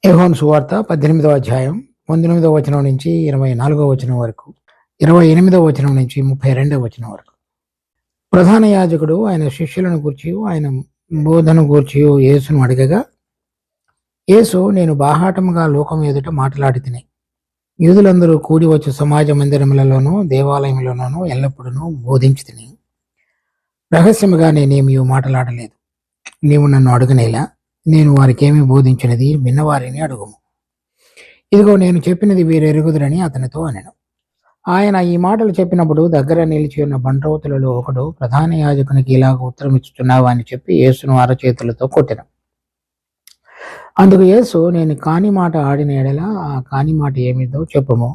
యోహాను సువార్త 18వ అధ్యాయం 19వ వచనం నుంచి 24వ వచనం వరకు, 28వ వచనం నుంచి 32వ వచనం వరకు. ప్రధాన యాజకుడు ఆయన శిష్యులను గూర్చి ఆయన బోధన గూర్చి యేసును అడగగా, యేసు, నేను బాహాటముగా లోకం ఎదుట మాట్లాడి తిని యూదులందరూ కూడి వచ్చి సమాజ మందిరములలోనూ దేవాలయములలోనూ ఎల్లప్పుడూ బోధించి తిని రహస్యముగా నేనేమీ మాట్లాడలేదు. నీవు నన్ను అడుగనేలా, నేను వారికేమీ బోధించినది విన్నవారిని అడుగుము. ఇదిగో నేను చెప్పినది వీరెరుగుదురని అతనితో అనెను. ఆయన ఈ మాటలు చెప్పినప్పుడు దగ్గర నిలిచి ఉన్న బంట్రౌతులలో ఒకడు ప్రధాన యాజకునికి ఇలాగ ఉత్తరం ఇచ్చుచున్నావా అని చెప్పి యేసును అరచేతులతో కొట్టెను. అందుకు యేసు, నేను కాని మాట ఆడిన ఎడల ఆ కాని మాట ఏమిదో చెప్పుము,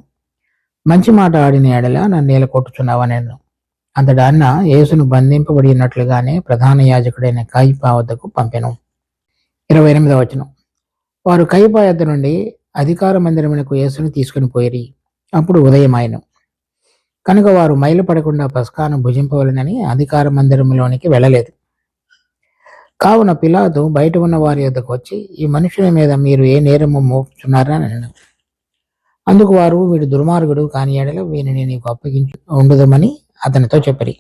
మంచి మాట ఆడిన ఎడల నన్ను నేల కొట్టుచున్నావనెను. అంతటా అన్న యేసును బంధింపబడినట్లుగానే ప్రధాన యాజకుడైన కయపా వద్దకు పంపెను. 28వ వచనం. వారు కయపా యొద్ద నుండి అధికార మందిరమునకు యేసును తీసుకుని పోయిరి. అప్పుడు ఉదయమాయెను. కనుక వారు మైలు పడకుండా పస్కాను భుజింపవలెనని అధికార మందిరములోనికి వెళ్ళలేదు. కావున పిలాతు బయట ఉన్న వారి యొద్దకు వచ్చి, ఈ మనుషుల మీద మీరు ఏ నేరము మోపుచున్నారని అన్నాడు. అందుకు వారు, వీడు దుర్మార్గుడు, కాని ఎడల వీనిని నీకు అప్పగించు ఉండదమని అతనితో చెప్పరి.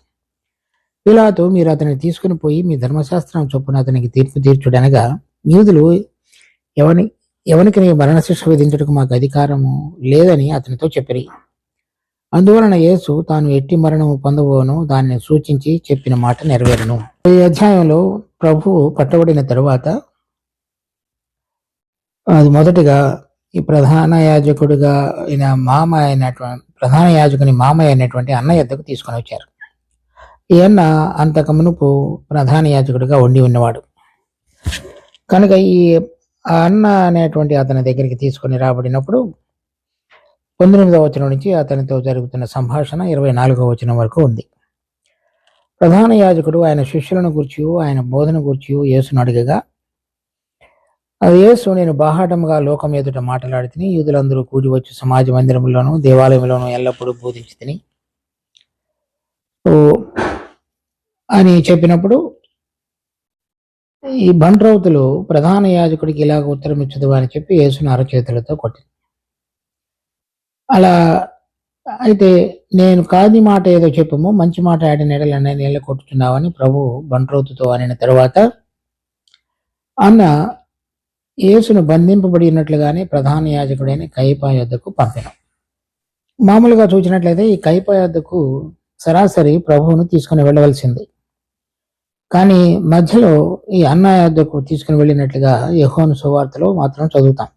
పిలాతు, మీరు అతన్ని తీసుకుని పోయి మీ ధర్మశాస్త్రం చొప్పున అతనికి తీర్పు తీర్చుడనగా, యూదులు ఎవనికి నీ మరణశిక్ష విధించుటకు మాకు అధికారము లేదని అతనితో చెప్పిరి. అందువలన యేసు తాను ఎట్టి మరణము పొందబోను దాన్ని సూచించి చెప్పిన మాట నెరవేరును. ఈ అధ్యాయంలో ప్రభువు పట్టబడిన తరువాత అది మొదటిగా ఈ ప్రధాన యాజకుడిగా ప్రధాన యాజకుని మామ అయినటువంటి అన్న యొద్దకు తీసుకొని వచ్చారు. ఈ అన్న అంతకు మునుపు ప్రధాన యాజకుడిగా ఉండి ఉన్నవాడు కనుక ఈ అన్న అనేటువంటి అతని దగ్గరికి తీసుకొని రాబడినప్పుడు 19వ వచనం నుంచి అతనితో జరుగుతున్న సంభాషణ 24వ వచనం వరకు ఉంది. ప్రధాన యాజకుడు ఆయన శిష్యులను గూర్చి ఆయన బోధన గూర్చి యేసును అడగగా, యేసు, నేను బాహాటముగా లోకం ఎదుట మాట్లాడి తిని యూదులందరూ కూడి వచ్చి సమాజ మందిరంలోనూ దేవాలయంలోనూ ఎల్లప్పుడూ బోధించి తిని అని చెప్పినప్పుడు, ఈ బంట్రౌతులు ప్రధాన యాజకుడికి ఇలాగ ఉత్తరం ఇచ్చదు అని చెప్పి యేసును అరచేతులతో కొట్టి, అలా అయితే నేను కాని మాట ఏదో చెప్పము, మంచి మాట ఆడిన ఎడలనే నీళ్ళ కొట్టుచున్నావని ప్రభు బంట్రౌతుతో అనిన తరువాత అన్న యేసును బంధింపబడినట్లుగానే ప్రధాన యాజకుడైన కయపా యొద్దకు పంపెను. మామూలుగా చూసినట్లయితే ఈ కయపా యొద్దకు సరాసరి ప్రభువును తీసుకుని వెళ్ళవలసింది. కానీ మధ్యలో ఈ అన్న యొద్దకు తీసుకుని వెళ్ళినట్లుగా యోహాను సువార్తలో మాత్రం చదువుతాం.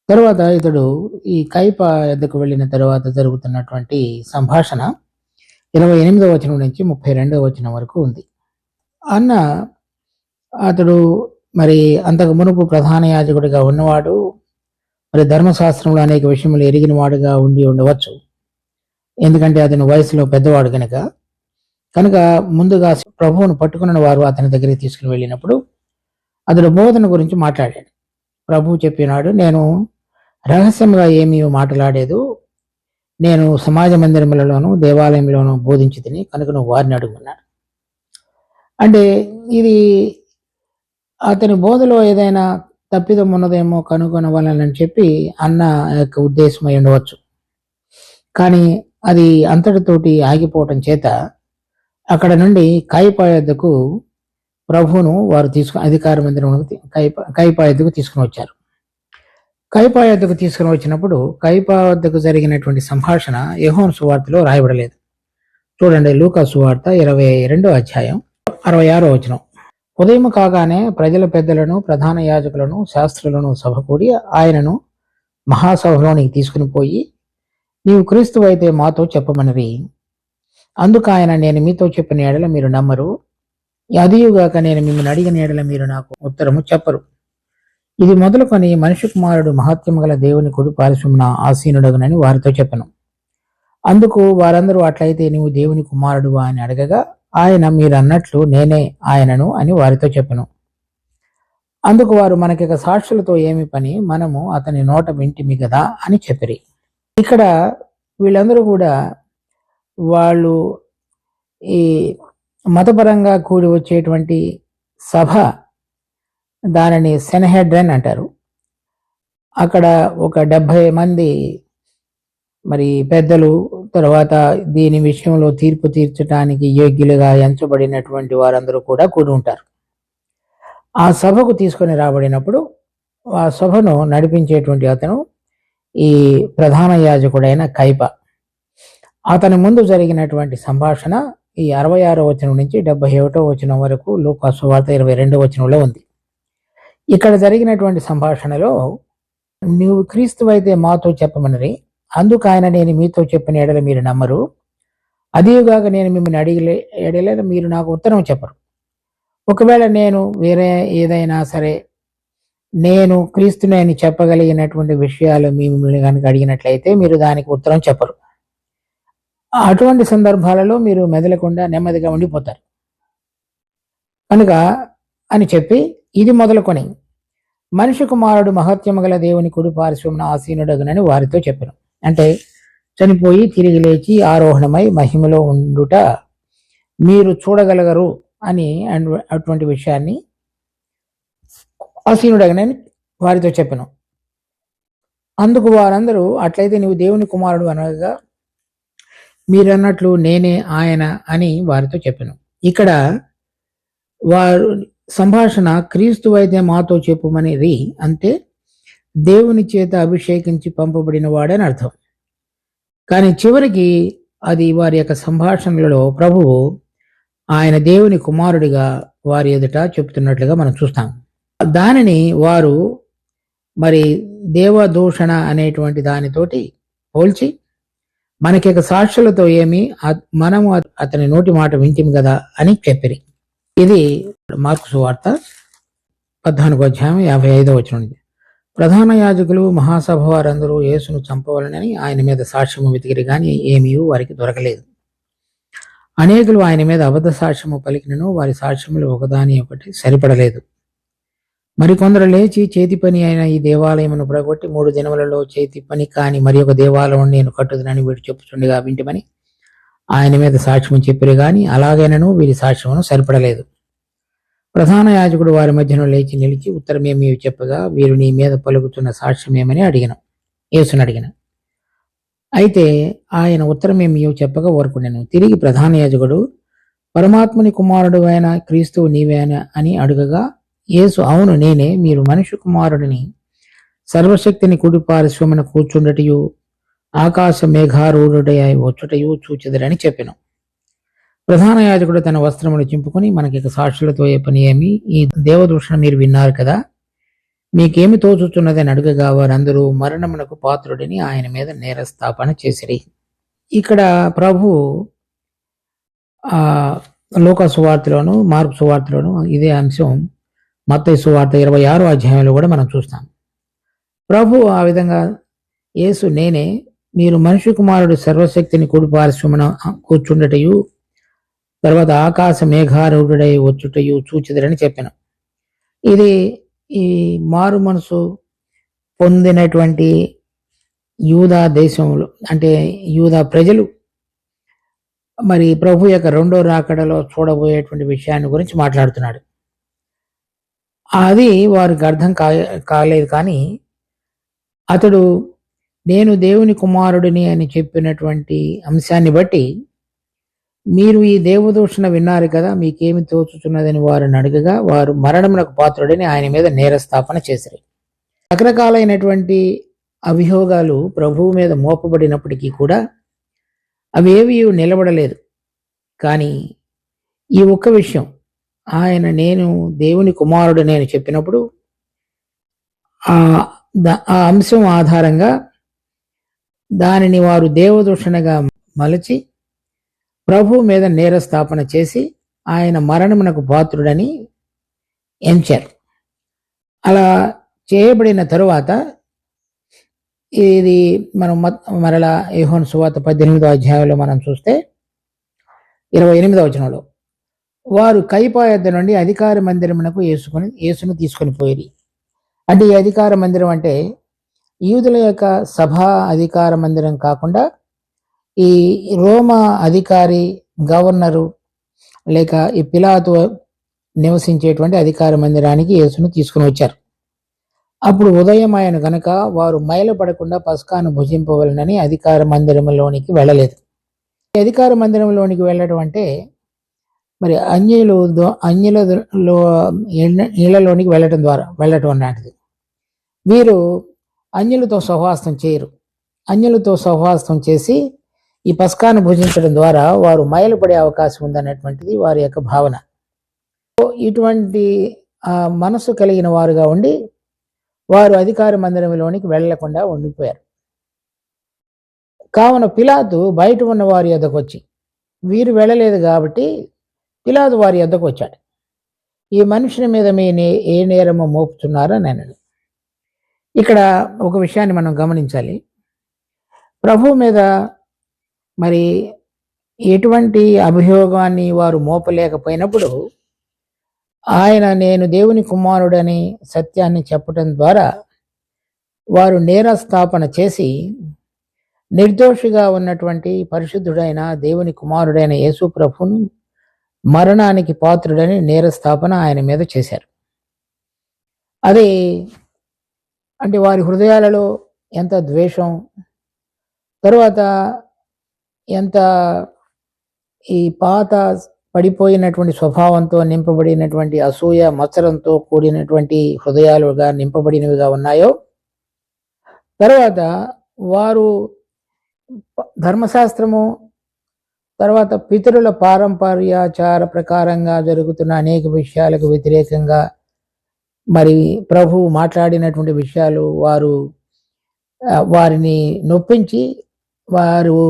తరువాత ఇతడు ఈ కయపా యొద్దకు వెళ్ళిన తరువాత జరుగుతున్నటువంటి సంభాషణ 28వ వచనం నుంచి 32వ వచనం వరకు ఉంది. అన్న అతడు మరి అంతకు మునుపు ప్రధాన యాజకుడిగా ఉన్నవాడు, మరి ధర్మశాస్త్రంలో అనేక విషయములు ఎరిగిన వాడుగా ఉండి ఉండవచ్చు. ఎందుకంటే అతను వయసులో పెద్దవాడు కనుక ముందుగా ప్రభువును పట్టుకున్న వారు అతని దగ్గరికి తీసుకుని వెళ్ళినప్పుడు అతడు బోధన గురించి మాట్లాడాడు. ప్రభువు చెప్పినాడు, నేను రహస్యంగా ఏమీ మాట్లాడేదు, నేను సమాజ మందిరములలోనూ దేవాలయంలోనూ బోధించి తిని కనుక నువ్వు వారిని అడుగున్నాడు. అంటే ఇది అతని బోధలో ఏదైనా తప్పిదం ఉన్నదేమో కనుగొనవాలని చెప్పి అన్న యొక్క ఉద్దేశం అయి ఉండవచ్చు. కానీ అది అంతటితోటి ఆగిపోవటం చేత అక్కడ నుండి కయపా యొద్దకు ప్రభువును వారు అధికార మందిరం కయపా యొద్దకు తీసుకుని వచ్చారు. కయపా యొద్దకు తీసుకుని వచ్చినప్పుడు కయపా వద్దకు జరిగినటువంటి సంభాషణ యోహాను సువార్తలో రాయబడలేదు. చూడండి, లూకా సువార్త 22వ అధ్యాయం 66వ వచనం. ఉదయం కాగానే ప్రజల పెద్దలను ప్రధాన యాజకులను శాస్త్రులను సభ కూడి ఆయనను మహాసభలోనికి తీసుకుని పోయి, నీవు క్రీస్తు అయితే మాతో చెప్పమనిరి. అందుకు ఆయన, నేను మీతో చెప్పిన ఎడల మీరు నమ్మరు, అదియుగాక నేను మిమ్మల్ని అడిగిన ఎడల మీరు నాకు ఉత్తరము చెప్పరు. ఇది మొదలుకొని మనిషి కుమారుడు మహత్యము గల దేవుని కుడి పార్శ్వమున ఆసీనుడగునని వారితో చెప్పను. అందుకు వారందరూ, అట్లయితే నీవు దేవుని కుమారుడువా అని అడగగా ఆయన, మీరు అన్నట్లు నేనే ఆయనను అని వారితో చెప్పను. అందుకు వారు, మనకిక సాక్షులతో ఏమి పని, మనము అతని నోట వింటిమి కదా అని చెప్పిరి. ఇక్కడ వీళ్ళందరూ కూడా వాళ్ళు ఈ మతపరంగా కూడి వచ్చేటువంటి సభ, దానిని సెనహెడ్రన్ అంటారు. అక్కడ ఒక 70 మంది మరి పెద్దలు, తర్వాత దీని విషయంలో తీర్పు తీర్చడానికి యోగ్యులుగా ఎంచబడినటువంటి వారందరూ కూడా కూడి ఉంటారు. ఆ సభకు తీసుకొని రాబడినప్పుడు ఆ సభను నడిపించేటువంటి అతను ఈ ప్రధాన యాజకుడైన కైప. అతని ముందు జరిగినటువంటి సంభాషణ ఈ 66వ వచనం నుంచి 71వ వచనం వరకు లూకా సువార్త 22వ వచనంలో ఉంది. ఇక్కడ జరిగినటువంటి సంభాషణలో, నీవు క్రీస్తువైతే మాతో చెప్పమని, అందుకు ఆయన, నేను మీతో చెప్పిన ఎడల మీరు నమ్మరు, అదిగాక నేను మిమ్మల్ని అడిగే ఎడల మీరు నాకు ఉత్తరం చెప్పరు. ఒకవేళ నేను వేరే ఏదైనా సరే నేను క్రీస్తుని అని చెప్పగలిగినటువంటి విషయాలు మిమ్మల్ని కనుక అడిగినట్లయితే మీరు దానికి ఉత్తరం చెప్పరు. అటువంటి సందర్భాలలో మీరు మెదలకుండా నెమ్మదిగా ఉండిపోతారు కనుక అని చెప్పి, ఇది మొదలుకొని మనిషి కుమారుడు మహత్యము గల దేవుని కుడి పార్శ్వమున ఆసీనుడగునని వారితో చెప్పాను. అంటే చనిపోయి తిరిగి లేచి ఆరోహణమై మహిమలో ఉండుట మీరు చూడగలగరు అని అటువంటి విషయాన్ని ఆసీనుడగనని వారితో చెప్పాను. అందుకు వారందరూ, అట్లయితే నీవు దేవుని కుమారుడు అనగా మీరన్నట్లు నేనే ఆయన అని వారితో చెప్పాను. ఇక్కడ వారు సంభాషణ క్రీస్తు అయితే మాతో చెప్పుమని అంటే దేవుని చేత అభిషేకించి పంపబడిన వాడని అర్థం. కానీ చివరికి అది వారి యొక్క సంభాషణలలో ప్రభువు ఆయన దేవుని కుమారుడిగా వారి ఎదుట చెప్తున్నట్లుగా మనం చూస్తాం. దానిని వారు మరి దేవదూషణ అనేటువంటి దానితోటి పోల్చి, మనకి సాక్షులతో ఏమి, మనము అతని నోటి మాట వింటిం కదా అని చెప్పిరి. ఇది మార్కు సువార్త 14వ అధ్యాయం 55వ వచనం. ప్రధాన యాజకులు మహాసభ వారందరూ యేసును చంపవలనని ఆయన మీద సాక్ష్యము వెతికిరి, కానీ ఏమీ వారికి దొరకలేదు. అనేకులు ఆయన మీద అబద్ధ సాక్ష్యము పలికినను వారి సాక్ష్యములు ఒకదాని ఒకటి సరిపడలేదు. మరికొందరు లేచి, చేతి పని అయిన ఈ దేవాలయమును పడగొట్టి 3 దినములలో చేతి పని కాని మరి ఒక దేవాలయం నేను కట్టుదనని వీడు చెప్పుచుండగా వింటిమని ఆయన మీద సాక్ష్యం చెప్పిరు, గాని అలాగైనను వీరి సాక్ష్యమును సరిపడలేదు. ప్రధాన యాజకుడు వారి మధ్యలో లేచి నిలిచి ఉత్తరమేమి చెప్పగా, వీరు నీ మీద పలుకుతున్న సాక్ష్యమేమని యేసుని అడిగిన. అయితే ఆయన ఉత్తరమేమి చెప్పగా ఊరుకునేను. తిరిగి ప్రధాన యాజకుడు, పరమాత్మని కుమారుడు అయిన క్రీస్తువు నీవేనా అని అడుగగా, యేసు, అవును నేనే, మీరు మనిషి కుమారుడిని సర్వశక్తిని కుడి పార్శ్వమున కూర్చుండటయు ఆకాశ మేఘారూఢుడై వచ్చుటయు చూచెదరని చెప్పెను. ప్రధాన యాజకుడు తన వస్త్రములు చింపుకొని, మనకి సాక్షులతో ఏ పని ఏమి, ఈ దేవదూషణ మీరు విన్నారు కదా, మీకేమి తోచుచున్నదని అడుగగా వారందరూ మరణమునకు పాత్రుడిని ఆయన మీద నేరస్థాపన చేసిరి. ఇక్కడ ప్రభు లూకా సువార్తలోను మార్కు సువార్తలోను ఇదే అంశం మత్తయి సువార్త 26వ అధ్యాయంలో కూడా మనం చూస్తాం. ప్రభు ఆ విధంగా, యేసు నేనే, మీరు మనిషి కుమారుడు సర్వశక్తిని కుడి పార్శ్వమున కూర్చుండటయు తర్వాత ఆకాశ మేఘారూఢుడై వచ్చుటయు చూచెదరని చెప్పాను. ఇది ఈ మారు మనసు పొందినటువంటి యూదా దేశంలో, అంటే యూదా ప్రజలు మరి ప్రభు యొక్క రెండో రాకడలో చూడబోయేటువంటి విషయాన్ని గురించి మాట్లాడుతున్నాడు. అది వారికి అర్థం కాలేదు. కానీ అతడు నేను దేవుని కుమారుడిని అని చెప్పినటువంటి అంశాన్ని బట్టి, మీరు ఈ దేవదూషణ విన్నారు కదా, మీకేమి తోచుతున్నదని వారిని అడగగా వారు మరణమునకు పాత్రుడని ఆయన మీద నేరస్థాపన చేశారు. రకరకాలైనటువంటి అభియోగాలు ప్రభువు మీద మోపబడినప్పటికీ కూడా అవేవి నిలబడలేదు. కానీ ఈ ఒక్క విషయం, ఆయన నేను దేవుని కుమారుడు నేను చెప్పినప్పుడు ఆ అంశం ఆధారంగా దానిని వారు దేవదూషణగా మలచి ప్రభు మీద నేరస్థాపన చేసి ఆయన మరణమునకు పాత్రుడని ఎంచారు. అలా చేయబడిన తరువాత ఇది మనం మరలా యోహాను సువార్త 18వ అధ్యాయంలో మనం చూస్తే 28వ వచనంలో, వారు కయపా యొద్ద నుండి అధికార మందిరమునకు యేసును తీసుకొని పోయి. అంటే ఈ అధికార మందిరం అంటే యూదుల యొక్క సభా అధికార మందిరం కాకుండా ఈ రోమా అధికారి, గవర్నరు లేక ఈ పిలాతు నివసించేటువంటి అధికార మందిరానికి యేసును తీసుకుని వచ్చారు. అప్పుడు ఉదయం ఆయన గనక వారు మైలపడకుండా పస్కాను భుజింపవలనని అధికార మందిరంలోనికి వెళ్ళలేదు. అధికార మందిరంలోనికి వెళ్ళడం అంటే మరి అన్యుల ఇళ్లలోనికి వెళ్ళటం అన్నది. వీరు అన్యులతో సహవాసం చేయరు. అన్యులతో సహవాసం చేసి ఈ పస్కాను భుజించడం ద్వారా వారు మైలుపడే అవకాశం ఉందనేటువంటిది వారి యొక్క భావన. ఇటువంటి మనసు కలిగిన వారుగా ఉండి వారు అధికార మందిరంలోనికి వెళ్ళకుండా ఉండిపోయారు. కావున పిలాతు బయట ఉన్న వారి యొద్దకు వచ్చి, వీరు వెళ్ళలేదు కాబట్టి పిలాతు వారి యొద్దకు వచ్చాడు. ఈ మనుషుని మీద మీ ఏ నేరము మోపుతున్నారని అన్నాడు. ఇక్కడ ఒక విషయాన్ని మనం గమనించాలి. ప్రభు మీద మరి ఎటువంటి అభియోగాన్ని వారు మోపలేకపోయినప్పుడు ఆయన నేను దేవుని కుమారుడని సత్యాన్ని చెప్పడం ద్వారా వారు నేరస్థాపన చేసి నిర్దోషిగా ఉన్నటువంటి పరిశుద్ధుడైన దేవుని కుమారుడైన యేసు ప్రభును మరణానికి పాత్రుడని నేరస్థాపన ఆయన మీద చేశారు. అది అంటే వారి హృదయాలలో ఎంత ద్వేషం, తరువాత ఎంత ఈ పాత పడిపోయినటువంటి స్వభావంతో నింపబడినటువంటి అసూయ మత్సరంతో కూడినటువంటి హృదయాలుగా నింపబడినవిగా ఉన్నాయో, తర్వాత వారు ధర్మశాస్త్రము తర్వాత పితరుల పారంపర్యాచార ప్రకారంగా జరుగుతున్న అనేక విషయాలకు వ్యతిరేకంగా మరి ప్రభు మాట్లాడినటువంటి విషయాలు వారిని నొప్పించి వారు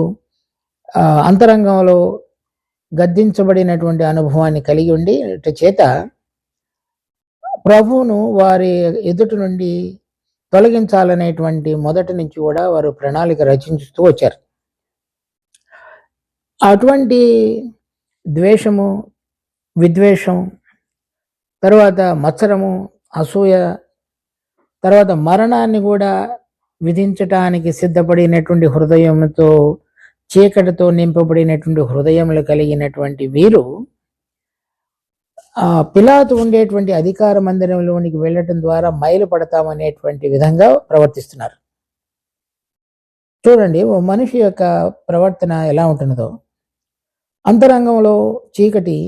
అంతరంగంలో గద్దించబడినటువంటి అనుభవాన్ని కలిగి ఉండి చేత ప్రభువును వారి ఎదుటి నుండి తొలగించాలనేటువంటి మొదటి నుంచి కూడా వారు ప్రణాళిక రచించుతూ వచ్చారు. అటువంటి ద్వేషము, విద్వేషం, తర్వాత మత్సరము, అసూయ, తర్వాత మరణాన్ని కూడా విధించటానికి సిద్ధపడినటువంటి హృదయంతో, చీకటితో నింపబడినటువంటి హృదయములు కలిగినటువంటి వీరు పిలాతు ఉండేటువంటి అధికార మందిరంలోనికి వెళ్ళటం ద్వారా మైలు పడతామనేటువంటి విధంగా ప్రవర్తిస్తున్నారు. చూడండి, ఓ మనిషి యొక్క ప్రవర్తన ఎలా ఉంటున్నదో. అంతరంగంలో చీకటి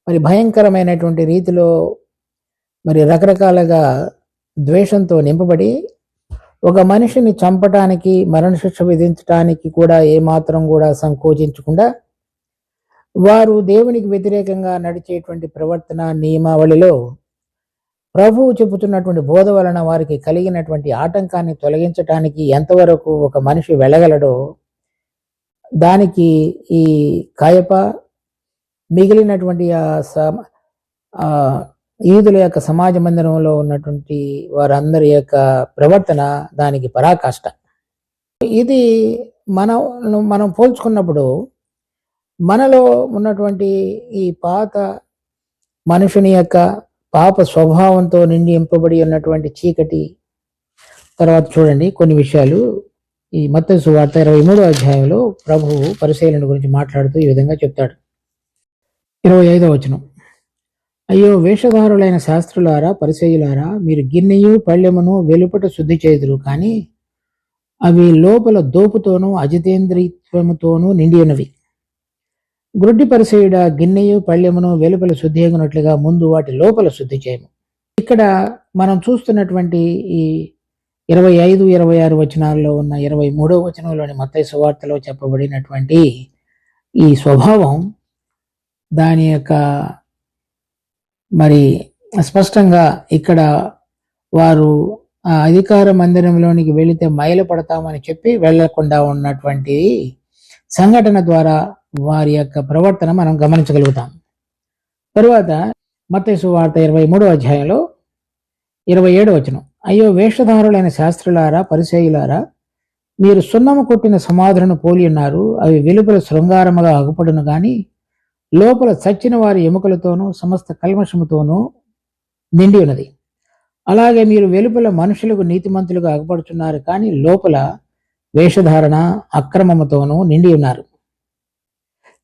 మరి భయంకరమైనటువంటి రీతిలో మరి రకరకాలుగా ద్వేషంతో నింపబడి ఒక మనిషిని చంపటానికి, మరణశిక్ష విధించటానికి కూడా ఏమాత్రం కూడా సంకోచించకుండా వారు దేవునికి వ్యతిరేకంగా నడిచేటువంటి ప్రవర్తన నియమావళిలో ప్రభువు చెబుతున్నటువంటి బోధ వలన వారికి కలిగినటువంటి ఆటంకాన్ని తొలగించటానికి ఎంతవరకు ఒక మనిషి వెళ్ళగలడో దానికి ఈ కాయప మిగిలినటువంటి ఈదుల యొక్క సమాజ మందిరంలో ఉన్నటువంటి వారందరి యొక్క ప్రవర్తన దానికి పరాకాష్ట. ఇది మనం పోల్చుకున్నప్పుడు మనలో ఉన్నటువంటి ఈ పాత మనుషుని యొక్క పాప స్వభావంతో నిండింపబడి ఉన్నటువంటి చీకటి, తర్వాత చూడండి కొన్ని విషయాలు ఈ మత్తయి సువార్త 23వ అధ్యాయంలో ప్రభువు పరిశీలన గురించి మాట్లాడుతూ ఈ విధంగా చెప్తాడు. 25వ వచనం, అయ్యో వేషధారులైన శాస్త్రులారా, పరిసయ్యులారా, మీరు గిన్నెయు పళ్ళెమును వెలుపట శుద్ధి చేదురు, కానీ అవి లోపల దోపుతోనూ అజితేంద్రియత్వముతోనూ నిండి ఉన్నవి. గ్రుడ్డి పరిసయుడ, గిన్నెయు పళ్ళెమును వెలుపల శుద్ధి అయినట్లుగా ముందు వాటి లోపల శుద్ధి చేయము. ఇక్కడ మనం చూస్తున్నటువంటి ఈ 25, 26 వచనాల్లో ఉన్న 23వ వచనంలోని మత్తయి సువార్తలో చెప్పబడినటువంటి ఈ స్వభావం దాని యొక్క మరి స్పష్టంగా ఇక్కడ వారు ఆ అధికార మందిరంలోనికి వెళితే మైలు పడతామని చెప్పి వెళ్లకుండా ఉన్నటువంటి సంఘటన ద్వారా వారి యొక్క ప్రవర్తన మనం గమనించగలుగుతాం. తరువాత మత్తయి సువార్త 23వ అధ్యాయంలో 27వ వచనం, అయ్యో వేషధారులైన శాస్త్రులారా, పరిసయ్యులారా, మీరు సున్నము కొట్టిన సమాధులను పోలి ఉన్నారు. అవి వెలుపల శృంగారముగా అగుపడును గాని లోపల చచ్చిన వారి ఎముకలతోనూ సమస్త కల్మషముతోనూ నిండి ఉన్నది. అలాగే మీరు వెలుపల మనుషులకు నీతిమంతులుగా అగపడుతున్నారు, కానీ లోపల వేషధారణ అక్రమముతోనూ నిండి ఉన్నారు.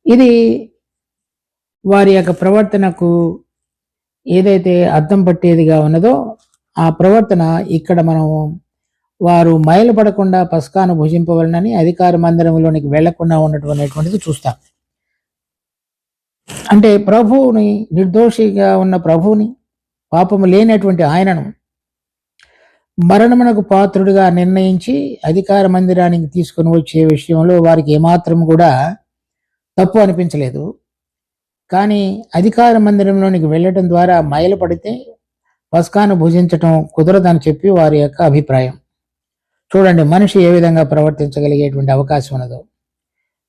ఇది వారి యొక్క ప్రవర్తనకు ఏదైతే అద్దం పట్టేదిగా ఉన్నదో ఆ ప్రవర్తన ఇక్కడ మనం వారు మైలుపడకుండా పస్కాను భుజింపవలనని అధికార మందిరంలోనికి వెళ్లకుండా ఉన్నటువంటిది చూస్తాం. అంటే ప్రభువుని, నిర్దోషిగా ఉన్న ప్రభువుని, పాపము లేనటువంటి ఆయనను మరణమునకు పాత్రుడిగా నిర్ణయించి అధికార మందిరానికి తీసుకుని వచ్చే విషయంలో వారికి ఏమాత్రం కూడా తప్పు అనిపించలేదు. కానీ అధికార మందిరంలోనికి వెళ్ళటం ద్వారా మైలుపడితే పస్కాను భుజించటం కుదరదని చెప్పి వారి యొక్క అభిప్రాయం. చూడండి మనిషి ఏ విధంగా ప్రవర్తించగలిగేటువంటి అవకాశం ఉన్నదో.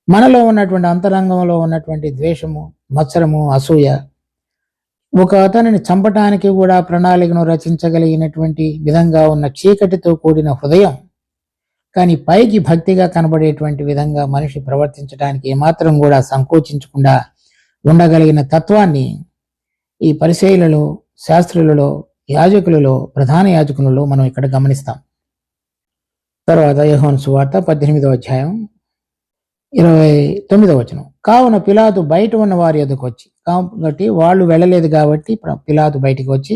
మనలో ఉన్నటువంటి అంతరంగంలో ఉన్నటువంటి ద్వేషము, మత్సరము, అసూయ, ఒక అతనిని చంపటానికి కూడా ప్రణాళికను రచించగలిగినటువంటి విధంగా ఉన్న చీకటితో కూడిన హృదయం, కానీ పైకి భక్తిగా కనబడేటువంటి విధంగా మనిషి ప్రవర్తించడానికి ఏమాత్రం కూడా సంకోచించకుండా ఉండగలిగిన తత్వాన్ని ఈ పరిసయ్యులలో, శాస్త్రులలో, యాజకులలో, ప్రధాన యాజకులలో మనం ఇక్కడ గమనిస్తాం. తర్వాత యోహాను సువార్త 18వ అధ్యాయం 29వ వచనం. కావున పిలాతు బయట ఉన్న వారి యొద్దకు వచ్చి, కాబట్టి వాళ్ళు వెళ్ళలేదు కాబట్టి పిలాతు బయటికి వచ్చి,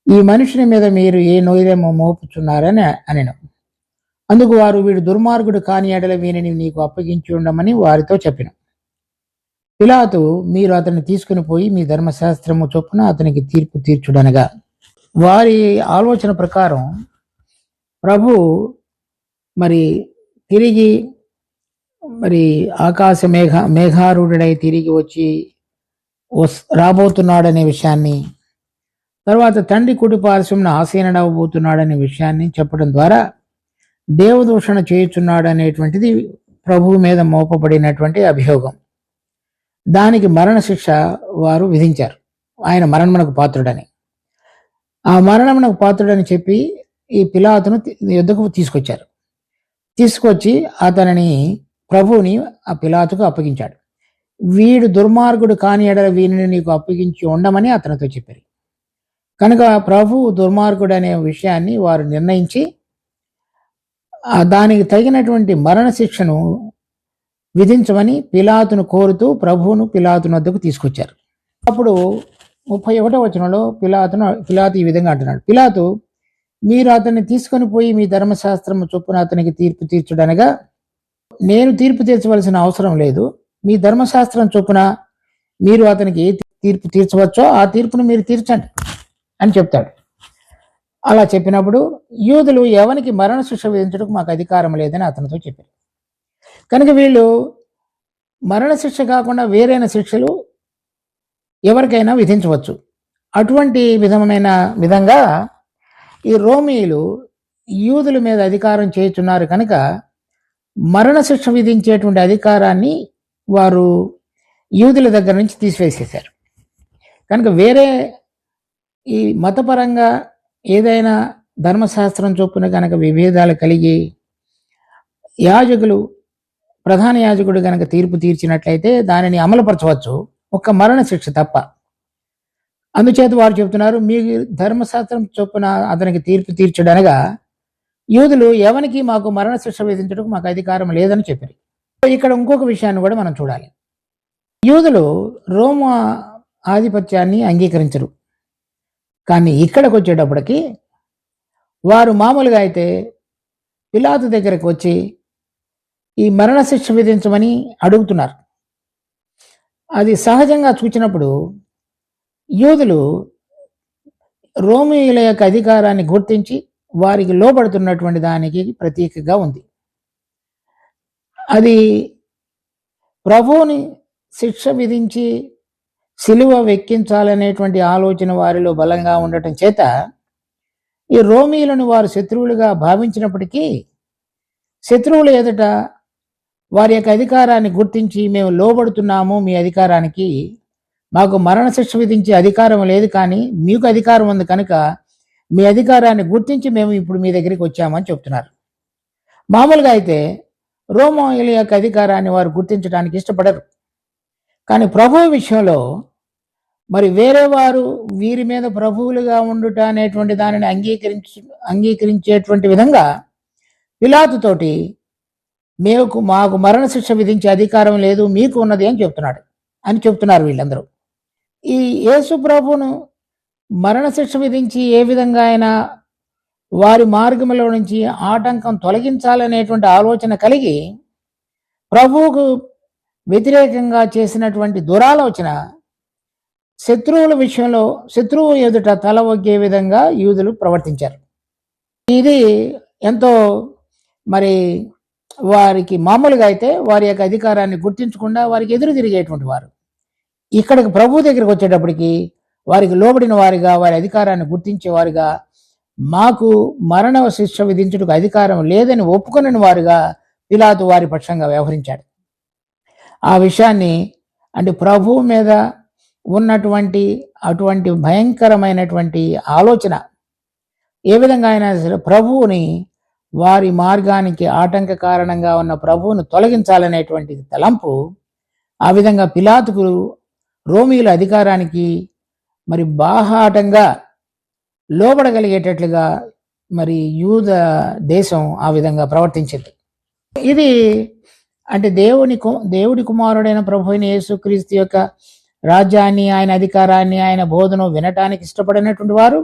ఈ మనుషుని మీద మీరు ఏ నోరేమో మోపుచున్నారని అనెను. అందుకు వారు, వీడు దుర్మార్గుడు కాని ఎడల వీనిని నీకు అప్పగించి ఉండమని వారితో చెప్పిన. పిలాతు, మీరు అతన్ని తీసుకుని పోయి మీ ధర్మశాస్త్రము చొప్పున అతనికి తీర్పు తీర్చుడనగా. వారి ఆలోచన ప్రకారం ప్రభు మరి తిరిగి ఆకాశ మేఘారూఢుడై తిరిగి వచ్చి రాబోతున్నాడనే విషయాన్ని, తర్వాత తండ్రి కుడి పార్శ్వంన ఆసీనుడవబోతున్నాడనే విషయాన్ని చెప్పడం ద్వారా దేవదూషణ చేయుచున్నాడు అనేటువంటిది ప్రభువు మీద మోపబడినటువంటి అభియోగం. దానికి మరణశిక్ష వారు విధించారు. ఆయన మరణమునకు పాత్రుడని. ఆ మరణమునకు పాత్రుడని చెప్పి ఈ పిలాతును యుద్ధకు తీసుకొచ్చారు. తీసుకొచ్చి అతనిని, ప్రభువుని ఆ పిలాతుకు అప్పగించాడు. వీడు దుర్మార్గుడు కాని ఎడల వీనిని నీకు అప్పగించి ఉండమని అతనితో చెప్పారు. కనుక ప్రభువు దుర్మార్గుడు అనే విషయాన్ని వారు నిర్ణయించి దానికి తగినటువంటి మరణశిక్షను విధించమని పిలాతును కోరుతూ ప్రభువును పిలాతుని వద్దకు తీసుకొచ్చారు. అప్పుడు 31వ వచనంలో పిలాతు ఈ విధంగా అంటున్నాడు. పిలాతు, మీరు అతన్ని తీసుకొని పోయి మీ ధర్మశాస్త్రము చొప్పున అతనికి తీర్పు తీర్చుడనగా, నేను తీర్పు తీర్చవలసిన అవసరం లేదు. మీ ధర్మశాస్త్రం చొప్పున మీరు అతనికి ఏ తీర్పు తీర్చవచ్చో ఆ తీర్పును మీరు తీర్చండి అని చెప్తాడు. అలా చెప్పినప్పుడు యూదులు ఎవరికి మరణశిక్ష విధించడానికి మాకు అధికారం లేదని అతనితో చెప్పారు. కనుక వీళ్ళు మరణశిక్ష కాకుండా వేరైన శిక్షలు ఎవరికైనా విధించవచ్చు. అటువంటి విధంగా ఈ రోమీయులు యూదుల మీద అధికారం చేస్తున్నారు. కనుక మరణశిక్ష విధించేటువంటి అధికారాన్ని వారు యూదుల దగ్గర నుంచి తీసివేసేశారు. కనుక వేరే ఈ మతపరంగా ఏదైనా ధర్మశాస్త్రం చొప్పున కనుక విభేదాలు కలిగి యాజకులు, ప్రధాన యాజకుడు కనుక తీర్పు తీర్చినట్లయితే దానిని అమలుపరచవచ్చు, ఒక్క మరణశిక్ష తప్ప. అందుచేత వారు చెప్తున్నారు, మీ ధర్మశాస్త్రం చొప్పున అతనికి తీర్పు తీర్చడనగా యూదులు ఎవరికి మాకు మరణశిక్ష విధించడానికి మాకు అధికారం లేదని చెప్పారు. ఇక్కడ ఇంకొక విషయాన్ని కూడా మనం చూడాలి. యూదులు రోమా ఆధిపత్యాన్ని అంగీకరించరు. కానీ ఇక్కడికి వచ్చేటప్పటికి వారు మామూలుగా అయితే పిలాతు దగ్గరకు వచ్చి ఈ మరణశిక్ష విధించమని అడుగుతున్నారు. అది సహజంగా చూచినప్పుడు యూదులు రోమీయుల యొక్క అధికారాన్ని గుర్తించి వారికి లోబడుతున్నటువంటి దానికి ప్రతీకగా ఉంది. అది ప్రభువుని శిక్ష విధించి సిలువ వెక్కించాలనేటువంటి ఆలోచన వారిలో బలంగా ఉండటం చేత ఈ రోమీయులను వారు శత్రువులుగా భావించినప్పటికీ శత్రువుల ఎదుట వారి యొక్క అధికారాన్ని గుర్తించి, మేము లోబడుతున్నాము మీ అధికారానికి, మాకు మరణశిక్ష విధించే అధికారం లేదు, కానీ మీకు అధికారం ఉంది కనుక మీ అధికారాన్ని గుర్తించి మేము ఇప్పుడు మీ దగ్గరికి వచ్చామని చెప్తున్నారు. మామూలుగా అయితే రోమీయుల యొక్క అధికారాన్ని వారు గుర్తించడానికి ఇష్టపడరు. కానీ ప్రభువు విషయంలో మరి వేరే వారు వీరి మీద ప్రభువులుగా ఉండుట అనేటువంటి దానిని అంగీకరించేటువంటి విధంగా పిలాతుతోటి మాకు మరణశిక్ష విధించే అధికారం లేదు, మీకు ఉన్నది అని చెప్తున్నారు వీళ్ళందరూ. ఈ యేసు ప్రభువును మరణశిక్ష విధించి ఏ విధంగా అయినా వారి మార్గంలో నుంచి ఆటంకం తొలగించాలనేటువంటి ఆలోచన కలిగి ప్రభువుకు వ్యతిరేకంగా చేసినటువంటి దురాలోచన శత్రువుల విషయంలో శత్రువు ఎదుట తల ఒగ్గే విధంగా యూదులు ప్రవర్తించారు. ఇది ఎంతో మరి వారికి మామూలుగా అయితే వారి యొక్క అధికారాన్ని గుర్తించకుండా వారికి ఎదురు తిరిగేటువంటి వారు ఇక్కడికి ప్రభు దగ్గరికి వచ్చేటప్పటికి వారికి లోబడిన వారిగా వారి అధికారాన్ని గుర్తించేవారుగా మాకు మరణ శిక్ష విధించుటకు అధికారం లేదని ఒప్పుకొనని వారుగా పిలాతు వారి పక్షంగా వ్యవహరించాడు. ఆ విషయాన్ని అంటే ప్రభువు మీద ఉన్నటువంటి అటువంటి భయంకరమైనటువంటి ఆలోచన ఏ విధంగా అయినా సరే ప్రభువుని వారి మార్గానికి ఆటంక కారణంగా ఉన్న ప్రభువును తొలగించాలనేటువంటి తలంపు ఆ విధంగా పిలాతుకు రోమీల అధికారానికి మరి బాహాటంగా లోబడగలిగేటట్లుగా మరి యూద దేశం ఆ విధంగా ప్రవర్తించింది. ఇది అంటే దేవుడి కుమారుడైన ప్రభు అయిన యేసుక్రీస్తు యొక్క రాజ్యాన్ని, ఆయన అధికారాన్ని, ఆయన బోధను వినటానికి ఇష్టపడినటువంటి వారు,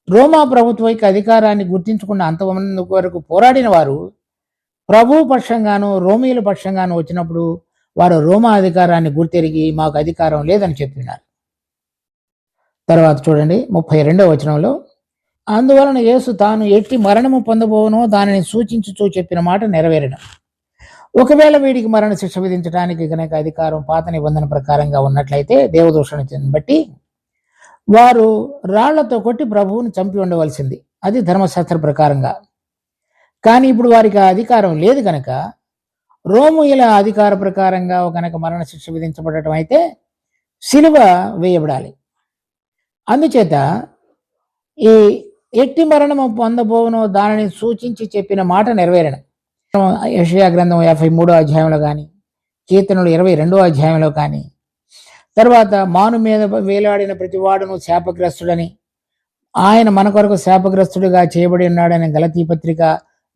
రోమా ప్రభుత్వ యొక్క అధికారాన్ని గుర్తించుకున్న అంతమంది వరకు పోరాడిన వారు ప్రభు పక్షంగాను రోమీల పక్షంగాను వచ్చినప్పుడు వారు రోమా అధికారాన్ని గుర్తెరిగి మాకు అధికారం లేదని చెప్పినారు. తర్వాత చూడండి 32వ వచనంలో, అందువలన యేసు తాను ఎట్టి మరణము పొందబోనో దానిని సూచించుచూ చెప్పిన మాట నెరవేరడం. ఒకవేళ వీడికి మరణ శిక్ష విధించడానికి కనుక అధికారం పాత నిబంధన ప్రకారంగా ఉన్నట్లయితే దేవదూషణ బట్టి వారు రాళ్లతో కొట్టి ప్రభువుని చంపి ఉండవలసింది, అది ధర్మశాస్త్ర ప్రకారంగా. కానీ ఇప్పుడు వారికి ఆ అధికారం లేదు కనుక రోమీయుల అధికార ప్రకారంగా కనుక మరణ శిక్ష విధించబడటం అయితే సిలువ వేయబడాలి. అందుచేత ఈ ఎట్టి మరణము పొందబోనో దానిని సూచించి చెప్పిన మాట నెరవేరడం. యెషయా గ్రంథం 53వ అధ్యాయంలో కానీ, కీర్తనలు 22వ అధ్యాయంలో కానీ, తర్వాత మాను మీద వేలాడిన ప్రతివాడును శాపగ్రస్తుడని, ఆయన మన కొరకు శాపగ్రస్తుడిగా చేయబడి ఉన్నాడని గలతీ పత్రిక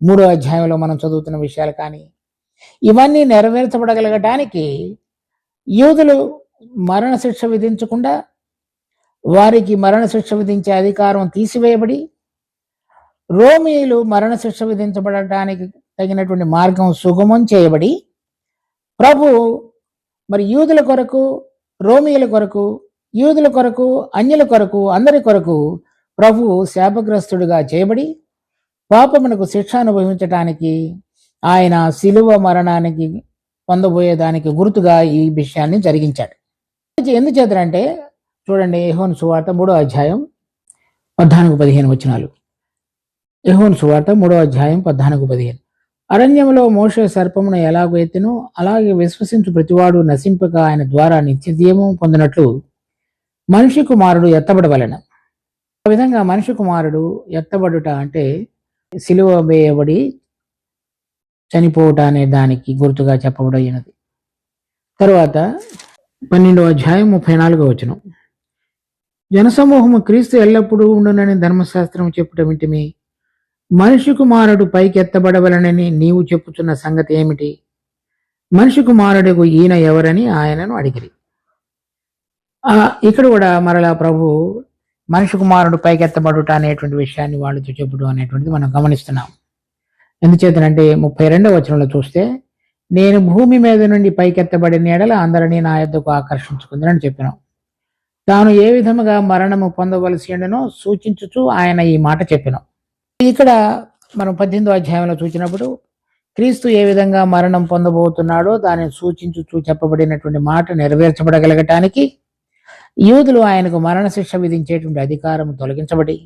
3వ అధ్యాయంలో మనం చదువుతున్న విషయాలు కానీ, ఇవన్నీ నెరవేర్చబడగలగటానికి యూదులు మరణశిక్ష విధించకుండా వారికి మరణశిక్ష విధించే అధికారం తీసివేయబడి రోమీయులు మరణశిక్ష విధించబడటానికి తగినటువంటి మార్గం సుగమం చేయబడి ప్రభు మరి యూదుల కొరకు, రోమీయుల కొరకు, యూదుల కొరకు, అన్యుల కొరకు, అందరి కొరకు ప్రభు శాపగ్రస్తుడిగా చేయబడి పాపమునకు శిక్ష అనుభవించటానికి ఆయన శిలువ మరణానికి పొందబోయేదానికి గుర్తుగా ఈ విషయాన్ని జరిగించాడు. ఎందుచేతంటే చూడండి, యోహాను సువార్త 3వ అధ్యాయం 14-15 వచనాలు. యోహాను సువార్త 3వ అధ్యాయం 14-15. అరణ్యంలో మోషే సర్పమును ఎలాగో ఎత్తినో అలాగే విశ్వసించు ప్రతివాడు నశింపక ఆయన ద్వారా నిత్యజీవము పొందినట్లు మనిషి కుమారుడు ఎత్తబడవలెను. ఆ విధంగా మనిషి కుమారుడు ఎత్తబడుట అంటే సిలువ వేయబడి చనిపోవుట అనే దానికి గుర్తుగా చెప్పబడినది. తరువాత 12వ అధ్యాయం 34వ వచనం. జనసమూహము క్రీస్తు ఎల్లప్పుడూ ఉండునని ధర్మశాస్త్రం చెప్పుట వింటిమి, మనిషి కుమారుడు పైకెత్తబడవలనని నీవు చెప్పుచున్న సంగతి ఏమిటి? మనిషి కుమారుడుకు ఈయన ఎవరని ఆయనను అడిగిరి. ఇక్కడ కూడా మరలా ప్రభు మనిషి కుమారుడు పైకెత్తబడుట అనేటువంటి విషయాన్ని వాళ్ళతో చెప్పుడు అనేటువంటిది మనం గమనిస్తున్నాం. ఎందుచేతనంటే 32వ వచనంలో చూస్తే, నేను భూమి మీద నుండి పైకెత్తబడిన ఎడల అందరినీ నా యొద్దకు ఆకర్షించుకుందని చెప్పినాం. తాను ఏ విధముగా మరణము పొందవలసి ఉండనో సూచించుచు ఆయన ఈ మాట చెప్పినాం. ఇక్కడ మనం 18వ అధ్యాయంలో చూసినప్పుడు క్రీస్తు ఏ విధంగా మరణం పొందబోతున్నాడో దానిని సూచించుచు చెప్పబడినటువంటి మాట నెరవేర్చబడగలగటానికి యూదులు ఆయనకు మరణశిక్ష విధించేటువంటి అధికారం తొలగించబడి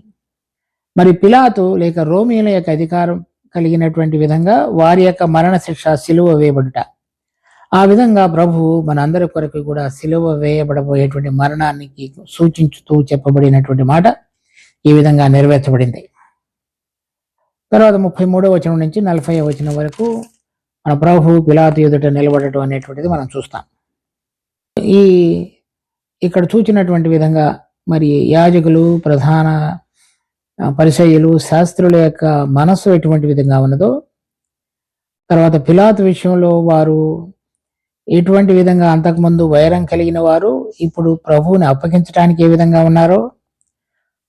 మరి పిలాతు లేక రోమీయుల యొక్క అధికారం కలిగినటువంటి విధంగా వారి యొక్క మరణశిక్ష సిలువ వేయబడుట. ఆ విధంగా ప్రభు మన అందరి కొరకు కూడా సిలువ వేయబడబోయేటువంటి మరణానికి సూచించుతూ చెప్పబడినటువంటి మాట ఈ విధంగా నెరవేర్చబడింది. తర్వాత 33వ వచనం నుంచి 40వ వచనం వరకు మన ప్రభు పిలాతు ఎదుట నిలబడటం అనేటువంటిది మనం చూస్తాం. ఇక్కడ చూచినటువంటి విధంగా మరి యాజకులు, ప్రధాన పరిసయ్యులు, శాస్త్రుల యొక్క మనస్సు ఎటువంటి విధంగా ఉన్నదో, తర్వాత పిలాతు విషయంలో వారు ఎటువంటి విధంగా అంతకుముందు వైరం కలిగిన వారు ఇప్పుడు ప్రభువుని అప్పగించడానికి ఏ విధంగా ఉన్నారో,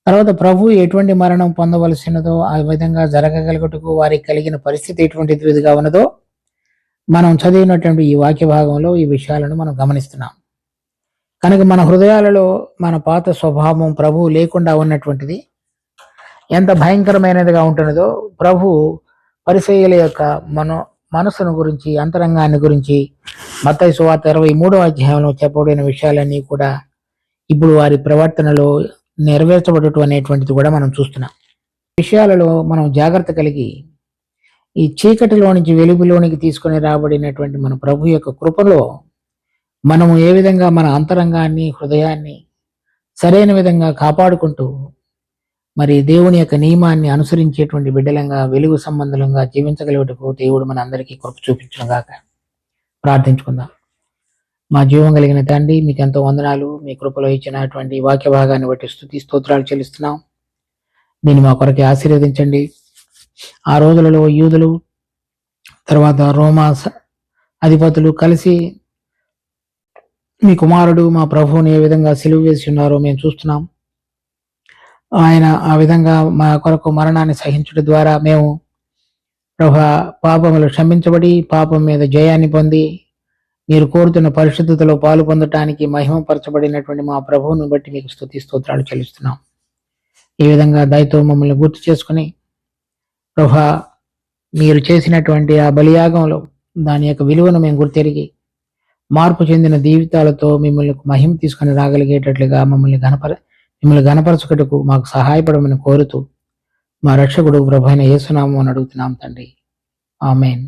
తర్వాత ప్రభు ఎటువంటి మరణం పొందవలసినదో ఆ విధంగా జరగగలుగుటకు వారికి కలిగిన పరిస్థితి ఎటువంటిదిగా ఉన్నదో మనం చదివినటువంటి ఈ వాక్య భాగంలో ఈ విషయాలను మనం గమనిస్తున్నాం. కనుక మన హృదయాలలో మన పాత స్వభావం ప్రభు లేకుండా ఉన్నటువంటిది ఎంత భయంకరమైనదిగా ఉంటున్నదో ప్రభు పరిసయ్యుల యొక్క మనసును గురించి, అంతరంగాన్ని గురించి మత్తయి సువార్త 23వ అధ్యాయంలో చెప్పబడిన విషయాలన్నీ కూడా ఇప్పుడు వారి ప్రవర్తనలో నెరవేర్చబడటం అనేటువంటిది కూడా మనం చూస్తున్నాం. విషయాలలో మనం జాగ్రత్త కలిగి ఈ చీకటిలో నుంచి వెలుగులోనికి తీసుకొని రాబడినటువంటి మన ప్రభు యొక్క కృపలో మనము ఏ విధంగా మన అంతరంగాన్ని, హృదయాన్ని సరైన విధంగా కాపాడుకుంటూ మరి దేవుని యొక్క నియమాన్ని అనుసరించేటువంటి బిడ్డలంగా, వెలుగు సంబంధంగా జీవించగలుగుటకు దేవుడు మన అందరికీ కృప చూపించును గాక. ప్రార్థించుకుందాం. మా జీవం కలిగిన తండ్రి, మీకు ఎంతో వందనాలు. మీ కృపలో ఇచ్చినటువంటి వాక్య భాగాన్ని బట్టి స్తుతి స్తోత్రాలు చెల్లిస్తున్నాం. దీన్ని మా కొరకే ఆశీర్వదించండి. ఆ రోజులలో యూదులు, తర్వాత రోమా అధిపతులు కలిసి మీ కుమారుడు మా ప్రభువుని ఏ విధంగా సిలువ వేసి ఉన్నారో మేము చూస్తున్నాం. ఆయన ఆ విధంగా మా కొరకు మరణాన్ని సహించడం ద్వారా మేము ప్రభా పాపములు క్షమించబడి పాపం మీద జయాన్ని పొంది మీరు కోరుతున్న పరిశుద్ధతలో పాలు పొందటానికి మహిమపరచబడినటువంటి మా ప్రభువును బట్టి మీకు స్తుతి స్తోత్రాలు చెల్లిస్తున్నాం. ఈ విధంగా దయతో మమ్మల్ని గుర్తు చేసుకుని ప్రభా మీరు చేసినటువంటి ఆ బలియాగంలో దాని యొక్క విలువను మేము గుర్తెరిగి మార్పు చెందిన జీవితాలతో మిమ్మల్ని మహిమ తీసుకొని రాగలిగేటట్లుగా మిమ్మల్ని గణపరచుటకు మాకు సహాయపడమని కోరుతూ మా రక్షకుడు ప్రభు అయిన యేసునామం అని అడుగుతున్నాం తండ్రి. ఆమేన్.